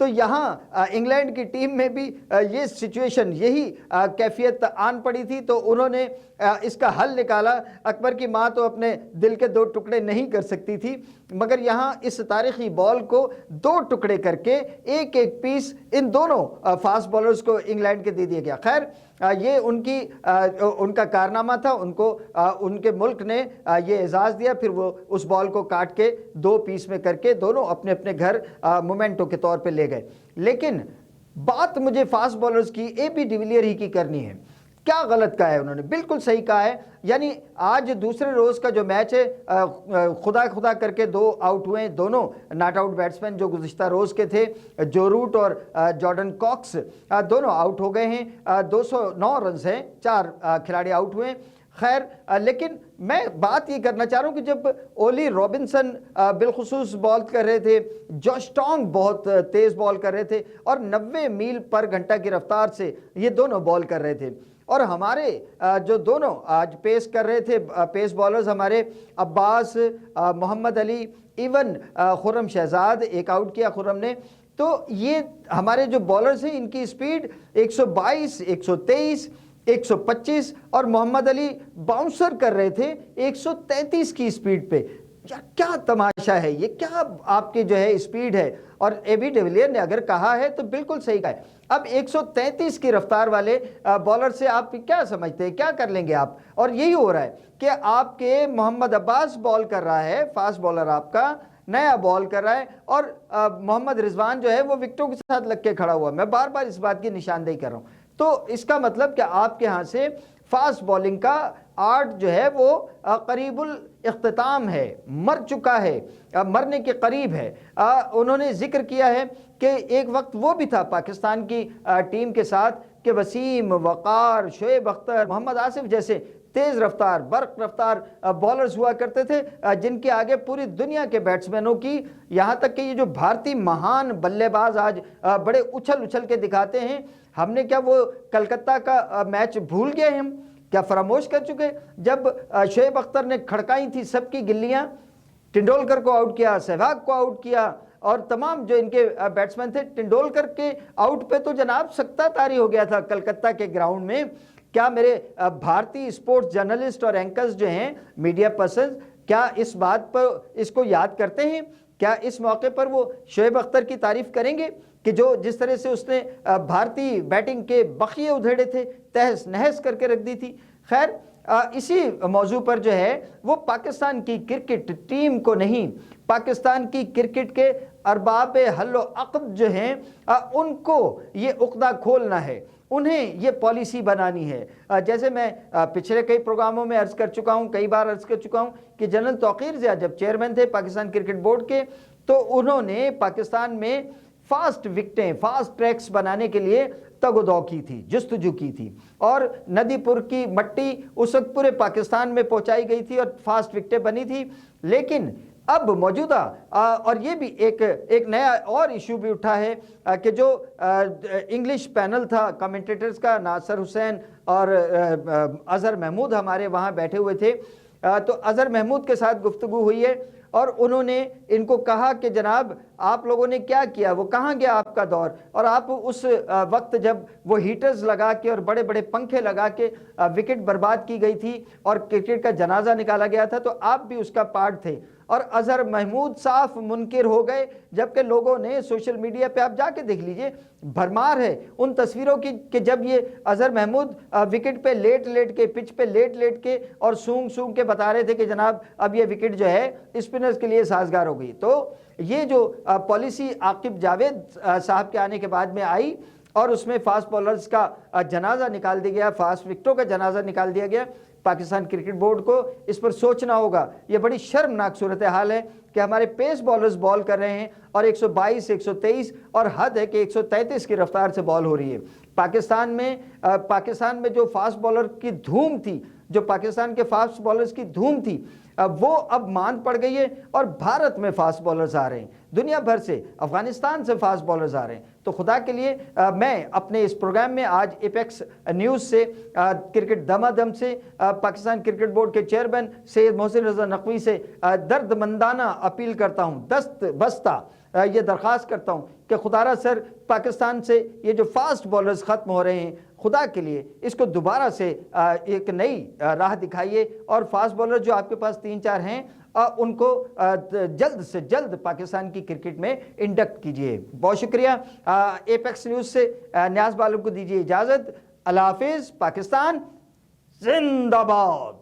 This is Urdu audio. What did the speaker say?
تو یہاں انگلینڈ کی ٹیم میں بھی یہ سچویشن، یہی کیفیت آن پڑی تھی، تو انہوں نے اس کا حل نکالا۔ اکبر کی ماں تو اپنے دل کے دو ٹکڑے نہیں کر سکتی تھی، مگر یہاں اس تاریخی بال کو دو ٹکڑے کر کے ایک ایک پیس ان دونوں فاسٹ بالرز کو انگلینڈ کے دے دیا گیا۔ خیر یہ ان کا کارنامہ تھا، ان کے ملک نے یہ اعزاز دیا، پھر وہ اس بال کو کاٹ کے دو پیس میں کر کے دونوں اپنے اپنے گھر مومنٹو کے طور پہ لے گئے۔ لیکن بات مجھے فاسٹ بالرز کی اے بی ڈیویلیئر ہی کی کرنی ہے۔ کیا غلط کہا ہے انہوں نے؟ بالکل صحیح کہا ہے۔ یعنی آج دوسرے روز کا جو میچ ہے، خدا کر کے 2 آؤٹ ہوئے، دونوں ناٹ آؤٹ بیٹسمین جو گزشتہ روز کے تھے، جو روٹ اور جارڈن کاکس، دونوں آؤٹ ہو گئے ہیں۔ 209 رنز ہیں، 4 کھلاڑی آؤٹ ہوئے۔ خیر لیکن میں بات یہ کرنا چاہ رہا ہوں کہ جب اولی رابنسن بالخصوص بال کر رہے تھے، جوش ٹانگ بہت تیز بال کر رہے تھے اور 90 میل پر گھنٹہ کی رفتار سے یہ دونوں بال کر رہے تھے، اور ہمارے جو دونوں آج پیس کر رہے تھے پیس بالرز، ہمارے عباس، محمد علی، ایون خرم شہزاد، ایک آؤٹ کیا خرم نے، تو یہ ہمارے جو بالرز ہیں ان کی سپیڈ 122، 123، 125، اور محمد علی باؤنسر کر رہے تھے 133 کی سپیڈ پہ۔ کیا تماشا ہے یہ، کیا آپ کی جو ہے سپیڈ ہے! اور اے بی ڈیویلیئر نے اگر کہا ہے تو بالکل صحیح کہا ہے۔ اب 133 کی رفتار والے بالر سے آپ کیا سمجھتے ہیں، کیا کر لیں گے آپ؟ اور یہی ہو رہا ہے کہ آپ کے محمد عباس بال کر رہا ہے، فاسٹ بالر آپ کا نیا بال کر رہا ہے، اور محمد رضوان جو ہے وہ وکٹوں کے ساتھ لگ کے کھڑا ہوا۔ میں بار بار اس بات کی نشاندہی کر رہا ہوں۔ تو اس کا مطلب کہ آپ کے ہاں سے فاسٹ بالنگ کا آرٹ جو ہے وہ قریب الاختتام ہے، مر چکا ہے، مرنے کے قریب ہے۔ انہوں نے ذکر کیا ہے کہ ایک وقت وہ بھی تھا پاکستان کی ٹیم کے ساتھ کہ وسیم، وقار، شعیب اختر، محمد آصف جیسے تیز رفتار، برق رفتار بالرز ہوا کرتے تھے، جن کے آگے پوری دنیا کے بیٹسمینوں کی، یہاں تک کہ یہ جو بھارتی مہان بلے باز آج بڑے اچھل کے دکھاتے ہیں، ہم نے کیا وہ کلکتہ کا میچ بھول گئے؟ ہم کیا فراموش کر چکے جب شعیب اختر نے کھڑکائی تھی سب کی گلیاں، ٹنڈولکر کو آؤٹ کیا، سہواگ کو آؤٹ کیا، اور تمام جو ان کے بیٹسمین تھے، ٹنڈولکر کے آؤٹ پہ تو جناب سکتہ طاری ہو گیا تھا کلکتہ کے گراؤنڈ میں۔ کیا میرے بھارتی سپورٹس جرنلسٹ اور اینکرز جو ہیں، میڈیا پرسنز، کیا اس بات پر اس کو یاد کرتے ہیں؟ کیا اس موقع پر وہ شعیب اختر کی تعریف کریں گے کہ جس طرح سے اس نے بھارتی بیٹنگ کے بخیے ادھیڑے تھے، تہس نہس کر کے رکھ دی تھی؟ خیر اسی موضوع پر جو ہے وہ پاکستان کی کرکٹ ٹیم کو نہیں، پاکستان کی کرکٹ کے ارباب حل و عقد جو ہیں ان کو یہ عقدہ کھولنا ہے، انہیں یہ پالیسی بنانی ہے۔ جیسے میں پچھلے کئی پروگراموں میں عرض کر چکا ہوں، کئی بار عرض کر چکا ہوں کہ جنرل توقیر ضیاء جب چیئرمین تھے پاکستان کرکٹ بورڈ کے، تو انہوں نے پاکستان میں فاسٹ وکٹیں، فاسٹ ٹریکس بنانے کے لیے تگ و دو کی تھی، جستجو کی تھی، اور ندی پور کی مٹی اس وقت پورے پاکستان میں پہنچائی گئی تھی اور فاسٹ وکٹیں بنی تھی۔ لیکن اب موجودہ اور یہ بھی ایک نیا اور ایشو بھی اٹھا ہے کہ جو انگلش پینل تھا کمنٹیٹرز کا، ناصر حسین اور اظہر محمود ہمارے وہاں بیٹھے ہوئے تھے، تو اظہر محمود کے ساتھ گفتگو ہوئی ہے اور انہوں نے ان کو کہا کہ جناب آپ لوگوں نے کیا کیا، وہ کہاں گیا آپ کا دور؟ اور آپ اس وقت جب وہ ہیٹرز لگا کے اور بڑے بڑے پنکھے لگا کے وکٹ برباد کی گئی تھی اور کرکٹ کا جنازہ نکالا گیا تھا، تو آپ بھی اس کا پارٹ تھے۔ اور اظہر محمود صاف منکر ہو گئے، جبکہ لوگوں نے سوشل میڈیا پہ آپ جا کے دیکھ لیجئے، بھرمار ہے ان تصویروں کی کہ جب یہ اظہر محمود وکٹ پہ لیٹ کے، پچ پہ لیٹ کے اور سونگ کے بتا رہے تھے کہ جناب اب یہ وکٹ جو ہے اسپنرز کے لیے سازگار ہو گئی۔ تو یہ جو پالیسی عاقب جاوید صاحب کے آنے کے بعد میں آئی اور اس میں فاسٹ بالرز کا جنازہ نکال دیا گیا، فاسٹ وکٹوں کا جنازہ نکال دیا گیا، پاکستان کرکٹ بورڈ کو اس پر سوچنا ہوگا۔ یہ بڑی شرمناک صورتحال ہے کہ ہمارے پیس بالرز بال کر رہے ہیں اور 122، 123 اور حد ہے کہ 133 کی رفتار سے بال ہو رہی ہے۔ پاکستان میں جو فاسٹ بالر کی دھوم تھی، جو پاکستان کے فاسٹ بالرز کی دھوم تھی، وہ اب ماند پڑ گئی ہے، اور بھارت میں فاسٹ بالرز آ رہے ہیں، دنیا بھر سے، افغانستان سے فاسٹ بالرز آ رہے ہیں۔ تو خدا کے لیے میں اپنے اس پروگرام میں آج ایپیکس نیوز سے، کرکٹ دم سے، پاکستان کرکٹ بورڈ کے چیئرمین سید محسن رضا نقوی سے درد مندانہ اپیل کرتا ہوں، دست بستہ یہ درخواست کرتا ہوں کہ خدا را سر پاکستان سے یہ جو فاسٹ بولرز ختم ہو رہے ہیں، خدا کے لیے اس کو دوبارہ سے ایک نئی راہ دکھائیے، اور فاسٹ بولر جو آپ کے پاس 3-4 ہیں ان کو جلد سے جلد پاکستان کی کرکٹ میں انڈکٹ کیجئے۔ بہت شکریہ۔ ایپیکس نیوز سے نیاز بالغ کو دیجیے اجازت۔ اللہ حافظ۔ پاکستان زندہ باد۔